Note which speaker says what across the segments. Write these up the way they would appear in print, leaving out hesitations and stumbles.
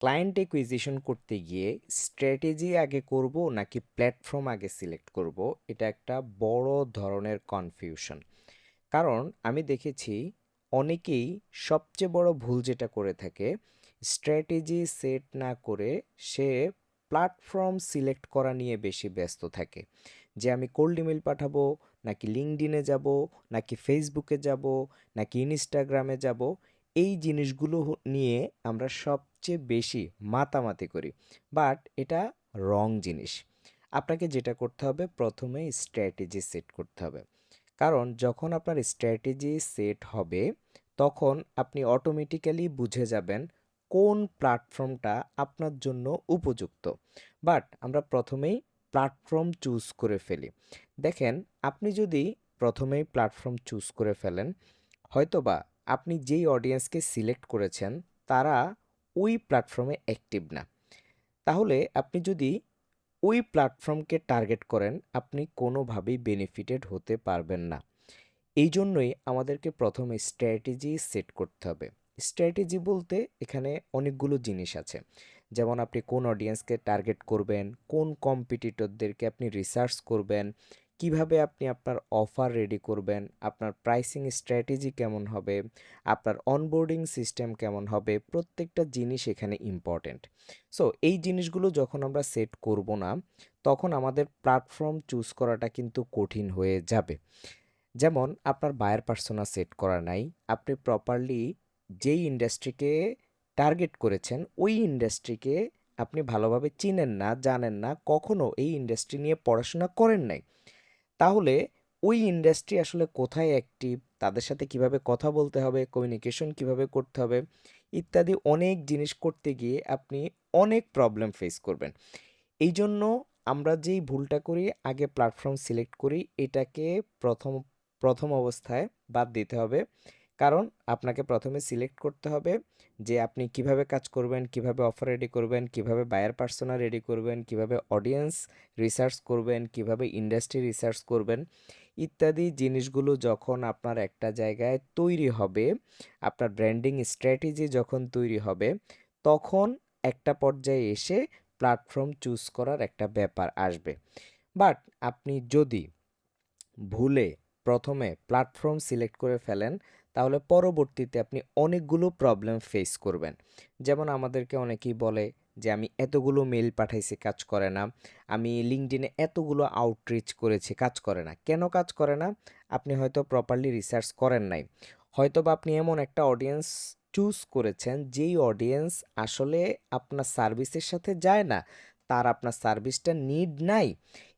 Speaker 1: Client acquisition করতে গিয়ে strategy আগে করব নাকি প্ল্যাটফর্ম আগে সিলেক্ট করব, এটা একটা বড় ধরনের কনফিউশন। কারণ আমি দেখেছি অনেকেই সবচেয়ে বড় ভুল যেটা করে থাকে, স্ট্র্যাটেজি সেট না করে সে প্ল্যাটফর্ম সিলেক্ট করা নিয়ে বেশি ব্যস্ত থাকে। যে আমি কোল্ড ইমেল পাঠাবো, নাকি লিঙ্কডইনে যাব, নাকি ফেসবুকে যাব, নাকি ইনস্টাগ্রামে যাব, এই জিনিসগুলো নিয়ে আমরা সবচেয়ে বেশি মাতামাতি করি। বাট এটা রং জিনিস। আপনাকে যেটা করতে হবে, প্রথমে স্ট্র্যাটেজি সেট করতে হবে। কারণ যখন আপনার স্ট্র্যাটেজি সেট হবে, তখন আপনি অটোমেটিক্যালি বুঝে যাবেন কোন প্ল্যাটফর্মটা আপনার জন্য উপযুক্ত। বাট আমরা প্রথমেই প্ল্যাটফর্ম চুজ করে ফেলি। দেখেন, আপনি যদি প্রথমেই প্ল্যাটফর্ম চুজ করে ফেলেন, হয়তোবা আপনি যেই অডিয়েন্সকে সিলেক্ট করেছেন তারা ওই প্ল্যাটফর্মে অ্যাক্টিভ না। তাহলে আপনি যদি ওই প্ল্যাটফর্মকে টার্গেট করেন, আপনি কোনোভাবেই বেনিফিটেড হতে পারবেন না। এই জন্যই আমাদেরকে প্রথমে স্ট্র্যাটেজি সেট করতে হবে। স্ট্র্যাটেজি বলতে এখানে অনেকগুলো জিনিস আছে। যেমন আপনি কোন অডিয়েন্সকে টার্গেট করবেন, কোন কম্পিটিটরদেরকে আপনি রিসার্চ করবেন, কিভাবে আপনি আপনার অফার রেডি করবেন, আপনার প্রাইসিং স্ট্র্যাটেজি কেমন হবে, আপনার অনবোর্ডিং সিস্টেম কেমন হবে, প্রত্যেকটা জিনিস এখানে ইম্পর্ট্যান্ট। সো এই জিনিসগুলো যখন আমরা সেট করব না, তখন আমাদের প্ল্যাটফর্ম চুজ করাটা কিন্তু কঠিন হয়ে যাবে। যেমন আপনার বায়ার পার্সোনা সেট করা নাই, আপনি প্রপারলি যেই ইন্ডাস্ট্রিকে টার্গেট করেছেন ওই ইন্ডাস্ট্রিকে আপনি ভালোভাবে চিনেন না, জানেন না, কখনো এই ইন্ডাস্ট্রি নিয়ে পড়াশোনা করেন নাই। তাহলে ওই ইন্ডাস্ট্রি আসলে কোথায় অ্যাক্টিভ, তাদের সাথে কিভাবে কথা বলতে হবে, কমিউনিকেশন কিভাবে করতে হবে, ইত্যাদি অনেক জিনিস করতে গিয়ে আপনি অনেক প্রবলেম ফেস করবেন। এই জন্য আমরা যেই ভুলটা করি, আগে প্ল্যাটফর্ম সিলেক্ট করি, এটাকে প্রথম প্রথম অবস্থায় বাদ দিতে হবে। কারণ আপনাকে প্রথমে সিলেক্ট করতে হবে যে আপনি কিভাবে কাজ করবেন, কিভাবে অফার রেডি করবেন, কিভাবে বায়ার পার্সোনা রেডি করবেন, কিভাবে অডিয়েন্স রিসার্চ করবেন, কিভাবে ইন্ডাস্ট্রি রিসার্চ করবেন, ইত্যাদি জিনিসগুলো যখন আপনার একটা জায়গায় তৈরি হবে, আপনার ব্র্যান্ডিং স্ট্র্যাটেজি যখন তৈরি হবে, তখন একটা পর্যায়ে এসে প্ল্যাটফর্ম চুজ করার একটা ব্যাপার আসবে। বাট আপনি যদি ভুলে প্রথমে প্ল্যাটফর্ম সিলেক্ট করে ফেলেন, তাহলে পরবর্তীতে আপনি অনেকগুলো প্রবলেম ফেস করবেন। যেমন আমাদেরকে অনেকেই বলে যে আমি এতগুলো মেল পাঠাইছি, কাজ করে না। আমি লিঙ্কডইনে এতগুলো আউটরিচ করেছি, কাজ করে না। কেন কাজ করে না? আপনি হয়তো প্রপারলি রিসার্চ করেন নাই। হয়তো বা আপনি এমন একটা অডিয়েন্স চুজ করেছেন যেই অডিয়েন্স আসলে আপনার সার্ভিসের সাথে যায় না, তার আপনার সার্ভিসটা নিড নাই।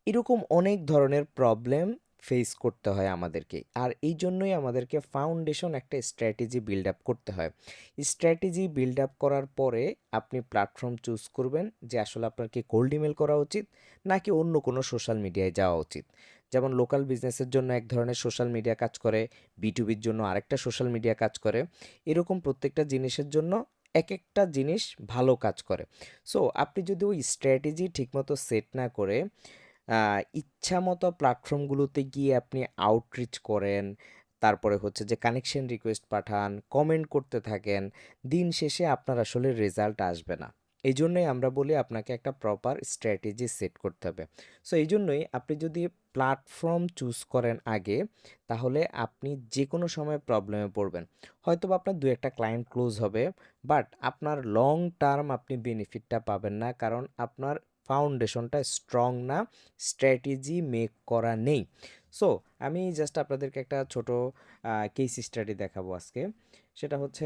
Speaker 1: এরকম অনেক ধরনের প্রবলেম ফেস করতে হয় আমাদেরকে। আর এই জন্যই আমাদেরকে ফাউন্ডেশন একটা স্ট্র্যাটেজি বিল্ড আপ করতে হয়। স্ট্র্যাটেজি বিল্ড আপ করার পরে আপনি প্ল্যাটফর্ম চুজ করবেন যে আসলে আপনার কি কোল্ড ইমেল করা উচিত নাকি অন্য কোনো সোশ্যাল মিডিয়ায় যাওয়া উচিত। যেমন লোকাল বিজনেসের জন্য এক ধরনের সোশ্যাল মিডিয়া কাজ করে, বিটুবির জন্য আরেকটা সোশ্যাল মিডিয়া কাজ করে। এরকম প্রত্যেকটা জিনিসের জন্য এক একটা জিনিস ভালো কাজ করে। সো আপনি যদি ওই স্ট্র্যাটেজি ঠিকমতো সেট না করে ইচ্ছামতো প্ল্যাটফর্মগুলোতে গিয়ে আপনি আউটরিচ করেন, তারপরে হচ্ছে যে কানেকশন রিকোয়েস্ট পাঠান, কমেন্ট করতে থাকেন, দিন শেষে আপনার আসলে রেজাল্ট আসবে না। এই জন্যই আমরা বলি আপনাকে একটা প্রপার স্ট্র্যাটেজি সেট করতে হবে। সো এই জন্যই আপনি যদি প্ল্যাটফর্ম চুজ করেন আগে, তাহলে আপনি যে কোনো সময় প্রবলেমে পড়বেন। হয়তো বা আপনার দু একটা ক্লায়েন্ট ক্লোজ হবে, বাট আপনার লং টার্ম আপনি বেনিফিটটা পাবেন না, কারণ আপনার ফাউন্ডেশনটা স্ট্রং না, স্ট্র্যাটেজি মেক করা নেই। সো আমি জাস্ট আপনাদেরকে একটা ছোট কেস স্টাডি দেখাবো আজকে। সেটা হচ্ছে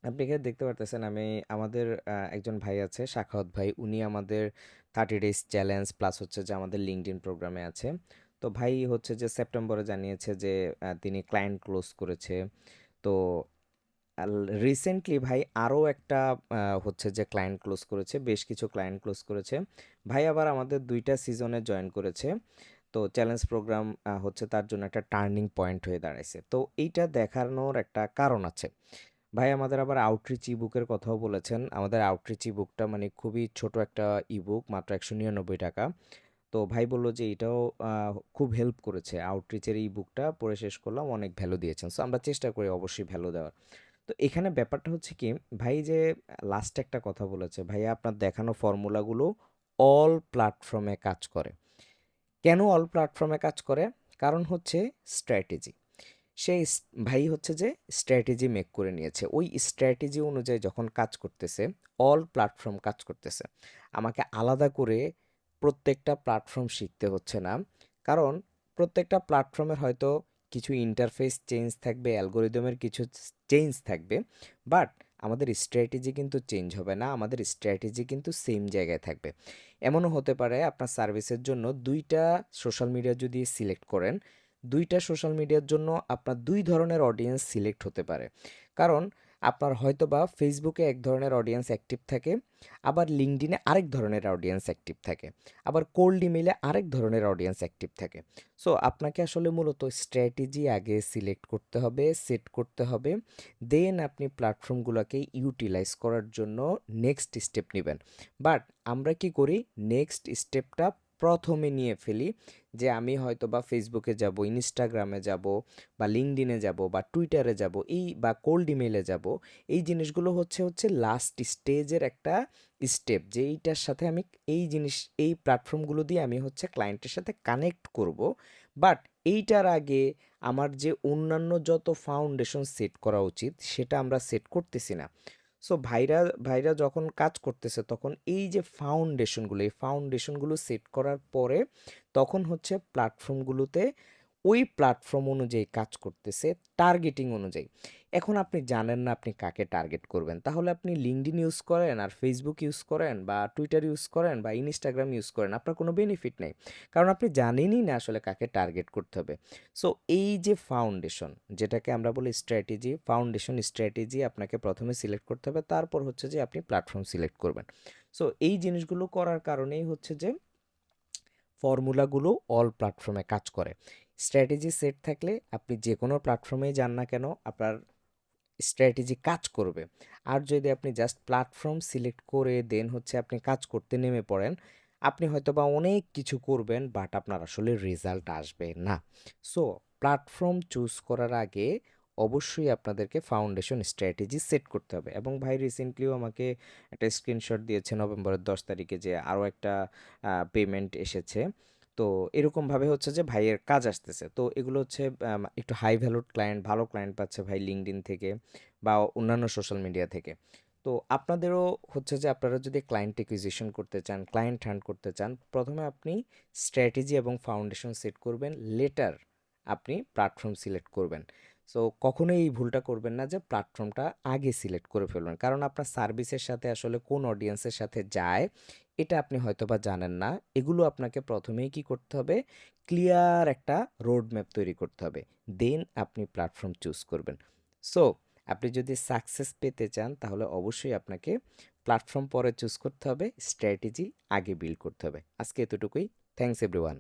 Speaker 1: আপনি এখানে দেখতে পারতেছেন, আমি আমাদের একজন ভাই আছে, শাখাওয়াত ভাই, উনি আমাদের 30 ডেজ চ্যালেঞ্জ প্লাস হচ্ছে যে আমাদের লিঙ্কডইন প্রোগ্রামে আছে। তো ভাই হচ্ছে যে সেপ্টেম্বরে জানিয়েছে যে তিনি ক্লায়েন্ট ক্লোজ করেছে। তো রিসেন্টলি ভাই আরও একটা হচ্ছে যে ক্লায়েন্ট ক্লোজ করেছে, বেশ কিছু ক্লায়েন্ট ক্লোজ করেছে। ভাই আবার আমাদের 2টা সিজনে জয়েন করেছে। তো চ্যালেঞ্জ প্রোগ্রাম হচ্ছে তার জন্য একটা টার্নিং পয়েন্ট হয়ে দাঁড়াইছে। তো এইটা দেখানোর একটা কারণ আছে। ভাই আমাদের আবার আউটরিচ ইবুকের কথাও বলেছেন। আমাদের আউটরিচ ইবুকটা মানে খুবই ছোট একটা ইবুক, মাত্র 199 টাকা। তো ভাই বলল যে এটাও খুব হেল্প করেছে। আউটরিচের এই বুকটা পড়ে শেষ করলাম, অনেক ভ্যালু দিয়েছেন। সো আমরা চেষ্টা করি অবশ্যই ভ্যালু দেওয়ার। তো তো এখানে ব্যাপারটা হচ্ছে কি, ভাই যে লাস্টে একটা কথা বলেছে, ভাইয়া আপনার দেখানো ফর্মুলাগুলো অল প্ল্যাটফর্মে কাজ করে। কেন অল প্ল্যাটফর্মে কাজ করে? কারণ হচ্ছে স্ট্র্যাটেজি। ভাই হচ্ছে যে স্ট্র্যাটেজি মেক করে নিয়েছে। ওই স্ট্র্যাটেজি অনুযায়ী যখন কাজ করতেছে, অল প্ল্যাটফর্ম কাজ করতেছে। আমাকে আলাদা করে প্রত্যেকটা প্ল্যাটফর্ম শিখতে হচ্ছে না। কারণ প্রত্যেকটা প্ল্যাটফর্মের হয়তো কিছু ইন্টারফেস চেঞ্জ থাকবে, অ্যালগরিদমের কিছু চেঞ্জ থাকবে। বাট আমাদের স্ট্র্যাটেজি কিন্তু চেঞ্জ হবে না। আমাদের স্ট্র্যাটেজি কিন্তু সেম জায়গায় থাকবে। এমনও হতে পারে আপনার সার্ভিসের জন্য ২ টা সোশ্যাল মিডিয়া যদি সিলেক্ট করেন, ২ টা সোশ্যাল মিডিয়ার জন্য আপনার ২ ধরনের অডিয়েন্স সিলেক্ট হতে পারে। কারণ আপনার হয়তোবা ফেসবুকে এক ধরনের অডিয়েন্স অ্যাক্টিভ থাকে, আবার লিঙ্কডইনে আরেক ধরনের অডিয়েন্স অ্যাক্টিভ থাকে, আবার কোল্ড ইমেইলে আরেক ধরনের অডিয়েন্স অ্যাক্টিভ থাকে। সো আপনাকে আসলে মূলত স্ট্র্যাটেজি আগে সিলেক্ট করতে হবে, সেট করতে হবে। দেন আপনি প্ল্যাটফর্মগুলোকে ইউটিলাইজ করার জন্য নেক্সট স্টেপ নিবেন। বাট আমরা কি করি? নেক্সট স্টেপটা প্রথমে নিয়ে ফেলি, যে আমি হয়তো বা ফেসবুকে যাব, ইনস্টাগ্রামে যাব, বা লিঙ্কডইনে যাব, বা টুইটারে যাব, বা কোল্ড ইমেইলে যাব। এই জিনিসগুলো হচ্ছে লাস্ট স্টেজের একটা স্টেপ, যে এইটার সাথে আমি এই প্ল্যাটফর্মগুলো দিয়ে আমি হচ্ছে ক্লায়েন্টের সাথে কানেক্ট করব। বাট এইটার আগে আমার যে অন্যান্য যত ফাউন্ডেশন সেট করা উচিত সেটা আমরা সেট করতেছি না। সো ভাইরা ভাইরা যখন কাজ করতেছে তখন এই যে ফাউন্ডেশনগুলো সেট করার পরে তখন হচ্ছে প্ল্যাটফর্মগুলোতে ওই প্ল্যাটফর্ম অনুযায়ী কাজ করতেছে, টার্গেটিং অনুযায়ী। এখন আপনি জানেন না আপনি কাকে টার্গেট করবেন, তাহলে আপনি লিঙ্কডইন ইউজ করেন, আর ফেসবুক ইউজ করেন, বা টুইটার ইউজ করেন, বা ইনস্টাগ্রাম ইউজ করেন, আপনার কোনো বেনিফিট নেই। কারণ আপনি জানেনই না আসলে কাকে টার্গেট করতে হবে। সো এই যে ফাউন্ডেশন, যেটাকে আমরা বলি স্ট্র্যাটেজি, ফাউন্ডেশন স্ট্র্যাটেজি আপনাকে প্রথমে সিলেক্ট করতে হবে, তারপর হচ্ছে যে আপনি প্ল্যাটফর্ম সিলেক্ট করবেন। সো এই জিনিসগুলো করার কারণেই হচ্ছে যে ফর্মুলাগুলো অল প্ল্যাটফর্মে কাজ করে। স্ট্র্যাটেজি সেট থাকলে আপনি যে কোনো প্ল্যাটফর্মেই যান না কেন, আপনার স্ট্র্যাটেজি কাজ করবে। আর যদি আপনি জাস্ট প্ল্যাটফর্ম সিলেক্ট করে দেন হচ্ছে আপনি কাজ করতে নেমে পড়েন, আপনি হয়তোবা অনেক কিছু করবেন বাট আপনার আসলে রেজাল্ট আসবে না। সো প্ল্যাটফর্ম চুজ করার আগে অবশ্যই আপনাদেরকে ফাউন্ডেশন স্ট্র্যাটেজি সেট করতে হবে। এবং ভাই রিসেন্টলিও আমাকে একটা স্ক্রিনশট দিয়েছে নভেম্বরের 10 তারিখে, যে আরও একটা পেমেন্ট এসেছে। তো এরকমভাবে হচ্ছে যে ভাইয়ের কাজ আসতেছে। তো এগুলো হচ্ছে একটু হাই ভ্যালুড ক্লায়েন্ট, ভালো ক্লায়েন্ট পাচ্ছে ভাই লিঙ্কডইন থেকে বা অন্যান্য সোশ্যাল মিডিয়া থেকে। তো আপনাদেরও হচ্ছে যে আপনারা যদি ক্লায়েন্ট অ্যাকুইজিশন করতে চান, ক্লায়েন্ট হান্ট করতে চান, প্রথমে আপনি স্ট্র্যাটেজি এবং ফাউন্ডেশন সেট করবেন, লেটার আপনি প্ল্যাটফর্ম সিলেক্ট করবেন। সো কখনোই এই ভুলটা করবেন না যে প্ল্যাটফর্মটা আগে সিলেক্ট করে ফেলবেন, কারণ আপনার সার্ভিসের সাথে আসলে কোন অডিয়েন্সের সাথে যায় এটা আপনি হয়তোবা জানেন না। এগুলো আপনাকে প্রথমেই কি করতে হবে? ক্লিয়ার একটা রোড ম্যাপ তৈরি করতে হবে। দেন আপনি প্ল্যাটফর্ম চুজ করবেন। সো আপনি যদি সাকসেস পেতে চান তাহলে অবশ্যই আপনাকে প্ল্যাটফর্ম পরে চুজ করতে হবে, স্ট্র্যাটেজি আগে বিল্ড করতে হবে। আজকে এতটুকুই। Thanks everyone.